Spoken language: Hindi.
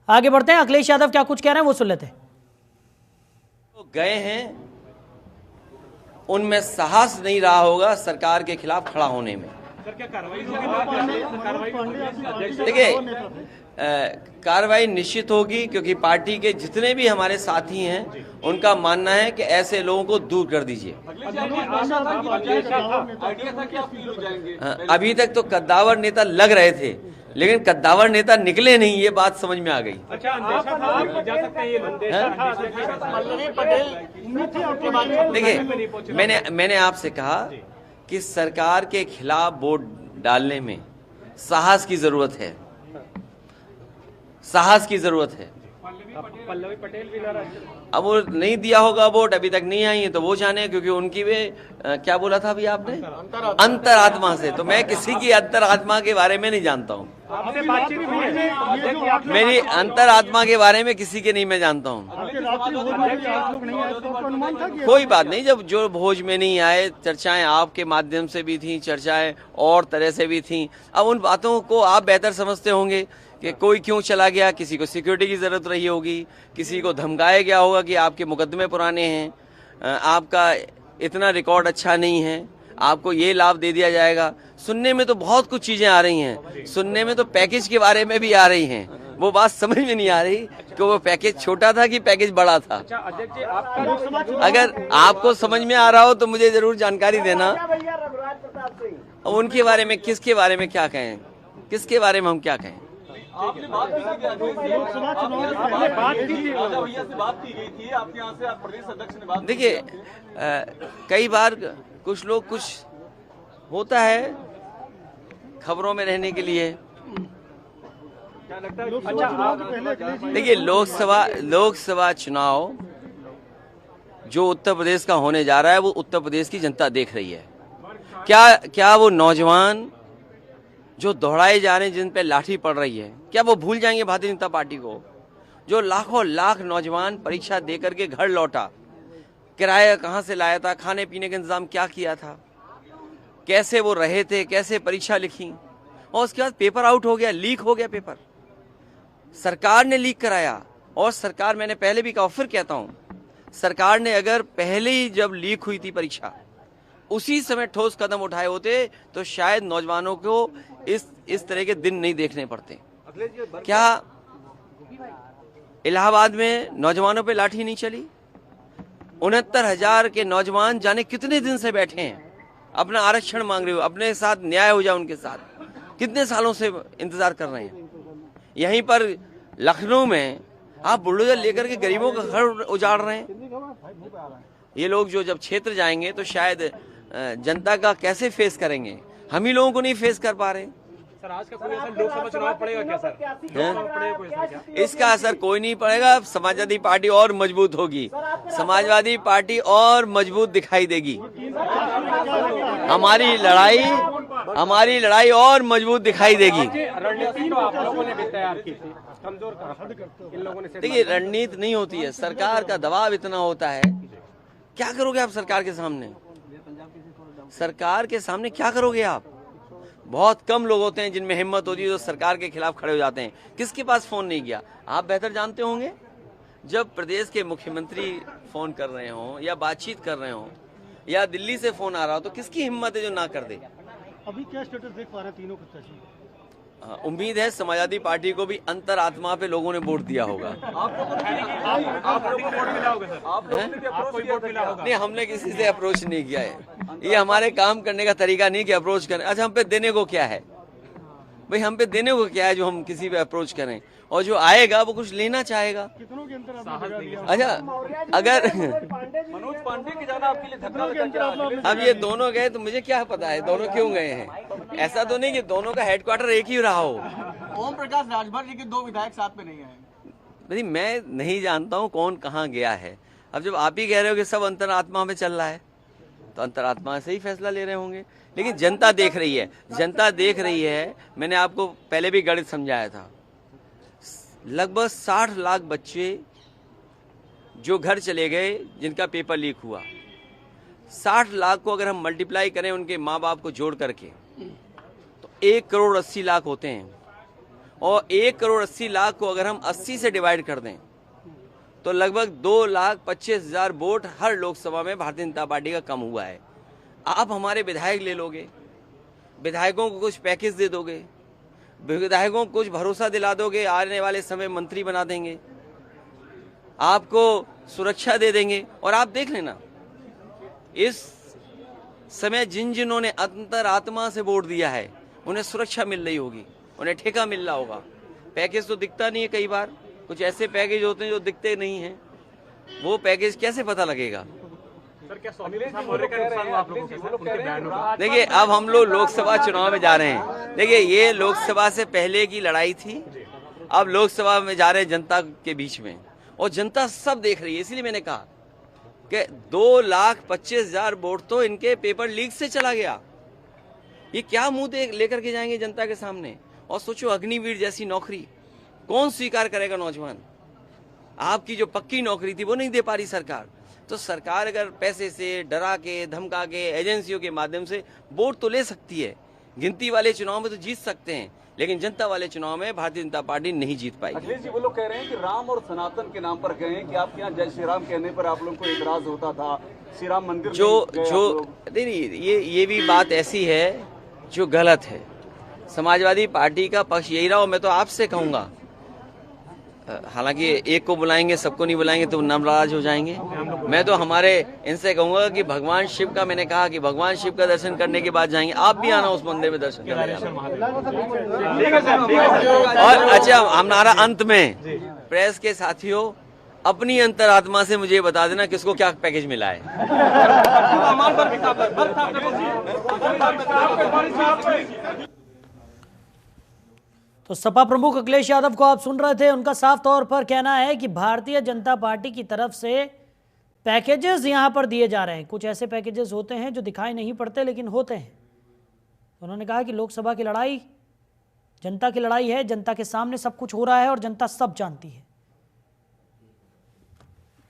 आगे बढ़ते हैं, अखिलेश यादव क्या कुछ कह रहे हैं वो सुन लेते हैं। तो गए हैं, उनमें साहस नहीं रहा होगा सरकार के खिलाफ खड़ा होने में। देखिए, कार्रवाई निश्चित होगी, क्योंकि पार्टी के जितने भी हमारे साथी हैं उनका मानना है कि ऐसे लोगों को दूर कर दीजिए। अभी तक तो कद्दावर नेता लग रहे थे, लेकिन कद्दावर नेता निकले नहीं, ये बात समझ में आ गई। देखिए, मैंने आपसे कहा कि सरकार के खिलाफ वोट डालने में साहस की जरूरत है, साहस की जरूरत है। पल्लवी पटेल भी नाराज। अब वो नहीं दिया होगा वोट, अभी तक नहीं आई है, तो वो जाने, क्योंकि उनकी वे क्या बोला था अभी आपने, अंतरात्मा से। तो मैं किसी की अंतरात्मा के बारे में नहीं जानता हूँ, मेरी अंतरात्मा के बारे में किसी के नहीं मैं जानता हूँ। कोई बात नहीं, जब जो भोज में नहीं आए, चर्चाएं आपके माध्यम से भी थी, चर्चाएं और तरह से भी थी। अब उन बातों को आप बेहतर समझते होंगे कि कोई क्यों चला गया, किसी को सिक्योरिटी की जरूरत रही होगी, किसी को धमकाया गया होगा कि आपके मुकदमे पुराने हैं, आपका इतना रिकॉर्ड अच्छा नहीं है, आपको ये लाभ दे दिया जाएगा। सुनने में तो बहुत कुछ चीजें आ रही हैं, सुनने में तो पैकेज के बारे में भी आ रही हैं। वो बात समझ में नहीं आ रही कि वो पैकेज छोटा था कि पैकेज बड़ा था। अगर आपको समझ में आ रहा हो तो मुझे जरूर जानकारी देना। उनके बारे में, किसके बारे में क्या कहें, किसके बारे में हम क्या कहें। आपने बात लोकसभा चुनाव से पहले बात की थी, राजा भैया से बात की गई थी, आपके यहाँ से आप प्रदेश अध्यक्ष ने बात। देखिए, कई बार कुछ लोग, कुछ होता है खबरों में रहने के लिए। क्या लगता है? देखिए, लोकसभा चुनाव जो उत्तर प्रदेश का होने जा रहा है, वो उत्तर प्रदेश की जनता देख रही है। क्या वो नौजवान जो दौड़ाए जा रहे हैं, जिन पे लाठी पड़ रही है, क्या वो भूल जाएंगे भारतीय जनता पार्टी को? जो लाखों लाख नौजवान परीक्षा दे करके घर लौटा, किराया कहाँ से लाया था, खाने पीने का इंतजाम क्या किया था, कैसे वो रहे थे, कैसे परीक्षा लिखी, और उसके बाद पेपर आउट हो गया, लीक हो गया पेपर, सरकार ने लीक कराया। और सरकार, मैंने पहले भी कहा, फिर कहता हूं, सरकार ने अगर पहले ही जब लीक हुई थी परीक्षा, उसी समय ठोस कदम उठाए होते तो शायद नौजवानों को इस तरह के दिन नहीं देखने पड़ते। क्या इलाहाबाद में नौजवानों पे लाठी नहीं चली? 69,000 के नौजवान जाने कितने दिन से बैठे हैं, अपना आरक्षण मांग रहे हो, अपने साथ न्याय हो जाए उनके साथ, कितने सालों से इंतजार कर रहे हैं। यहीं पर लखनऊ में आप बुलडोजर लेकर के गरीबों का घर उजाड़ रहे हैं। ये लोग जो जब क्षेत्र जाएंगे तो शायद जनता का कैसे फेस करेंगे, हम ही लोगों को नहीं फेस कर पा रहे। सर, आज का कोई असर लोकसभा चुनाव पड़ेगा क्या सर? पड़ेगा कोई असर क्या? इसका असर कोई नहीं पड़ेगा। समाजवादी पार्टी और मजबूत होगी, समाजवादी पार्टी और मजबूत दिखाई देगी। हमारी लड़ाई और मजबूत दिखाई देगी। रणनीति तो आप लोगों ने भी तैयार की थी, कमजोर इन लोगों ने। देखिए, रणनीति नहीं होती है, सरकार का दबाव इतना होता है। क्या करोगे आप सरकार के सामने? सरकार के सामने क्या करोगे आप? बहुत कम लोग होते हैं जिनमें हिम्मत होती है, जो सरकार के खिलाफ खड़े हो जाते हैं। किसके पास फोन नहीं किया? आप बेहतर जानते होंगे। जब प्रदेश के मुख्यमंत्री फोन कर रहे हों या बातचीत कर रहे हों या दिल्ली से फोन आ रहा हो, तो किसकी हिम्मत है जो ना कर दे? अभी क्या स्टेटस देख पा रहे हैं तीनों प्रत्याशी? उम्मीद है समाजवादी पार्टी को भी अंतरात्मा पे लोगों ने वोट दिया होगा। आप लोगों को वोट मिला होगा सर? आप लोगों ने भी अप्रोच किया होगा? नहीं, हमने किसी से अप्रोच नहीं किया है। ये हमारे काम करने का तरीका नहीं कि अप्रोच करें। अच्छा, हम पे देने को क्या है भाई? हम पे देने को क्या है जो हम किसी पे अप्रोच करें? और जो आएगा वो कुछ लेना चाहेगा। कितनों के अंतर अच्छा, अगर मनोज पांडे की जाना आपके लिए धक्का लगा? अब ये दोनों गए तो मुझे क्या पता है दोनों क्यों गए हैं। ऐसा तो नहीं कि दोनों का हेडक्वार्टर एक ही रहा हो। ओम प्रकाश राजभर जी के 2 विधायक साथ में नहीं आए। भाई, मैं नहीं जानता हूँ कौन कहाँ गया है। अब जब आप ही कह रहे हो कि सब अंतरात्मा में चल रहा है, तो अंतरात्मा से ही फैसला ले रहे होंगे। लेकिन जनता देख रही है, जनता देख रही है। मैंने आपको पहले भी गणित समझाया था। लगभग 60 लाख बच्चे जो घर चले गए, जिनका पेपर लीक हुआ, 60 लाख को अगर हम मल्टीप्लाई करें उनके माँ बाप को जोड़ करके, तो 1 करोड़ 80 लाख होते हैं। और 1,80,00,000 को अगर हम 80 से डिवाइड कर दें तो लगभग 2,25,000 वोट हर लोकसभा में भारतीय जनता पार्टी का कम हुआ है। आप हमारे विधायक ले लोगे, विधायकों को कुछ पैकेज दे दोगे, विधायकों को कुछ भरोसा दिला दोगे, आने वाले समय मंत्री बना देंगे, आपको सुरक्षा दे देंगे। और आप देख लेना, इस समय जिन्होंने अंतरात्मा से वोट दिया है उन्हें सुरक्षा मिल रही होगी, उन्हें ठेका मिल रहा होगा। पैकेज तो दिखता नहीं है, कई बार कुछ ऐसे पैकेज होते हैं जो दिखते नहीं हैं, वो पैकेज कैसे पता लगेगा? देखिए, अब हम लोग लोकसभा चुनाव में जा रहे हैं। देखिए, ये लोकसभा से पहले की लड़ाई थी, अब लोकसभा में जा रहे हैं जनता के बीच में, और जनता सब देख रही है। इसलिए मैंने कहा कि 2,25,000 वोट तो इनके पेपर लीक से चला गया। ये क्या मुंह लेकर के जाएंगे जनता के सामने? और सोचो, अग्निवीर जैसी नौकरी कौन स्वीकार करेगा? नौजवान, आपकी जो पक्की नौकरी थी वो नहीं दे पा रही सरकार। तो सरकार अगर पैसे से, डरा के, धमका के, एजेंसियों के माध्यम से वोट तो ले सकती है, गिनती वाले चुनाव में तो जीत सकते हैं, लेकिन जनता वाले चुनाव में भारतीय जनता पार्टी नहीं जीत पाएगी। अखिलेश जी वो लोग कह रहे हैं कि राम और सनातन के नाम पर गए हैं कि आपके यहाँ जय श्री राम कहने पर आप लोगों को इतराज होता था, श्री राम मंदिर नहीं, ये भी बात ऐसी है जो गलत है। समाजवादी पार्टी का पक्ष यही रहा, और मैं तो आपसे कहूंगा, हालांकि एक को बुलाएंगे, सबको नहीं बुलाएंगे तो नाराज हो जाएंगे। मैं तो हमारे इनसे कहूंगा कि भगवान शिव का, मैंने कहा कि भगवान शिव का दर्शन करने के बाद जाएंगे, आप भी आना उस मंदिर में दर्शन करने। और अच्छा, हमारा अंत में प्रेस के साथियों, अपनी अंतरात्मा से मुझे बता देना किसको क्या पैकेज मिला है। तो सपा प्रमुख अखिलेश यादव को आप सुन रहे थे। उनका साफ तौर पर कहना है कि भारतीय जनता पार्टी की तरफ से पैकेजेस यहां पर दिए जा रहे हैं। कुछ ऐसे पैकेजेस होते हैं जो दिखाई नहीं पड़ते लेकिन होते हैं। उन्होंने कहा कि लोकसभा की लड़ाई जनता की लड़ाई है, जनता के सामने सब कुछ हो रहा है और जनता सब जानती है।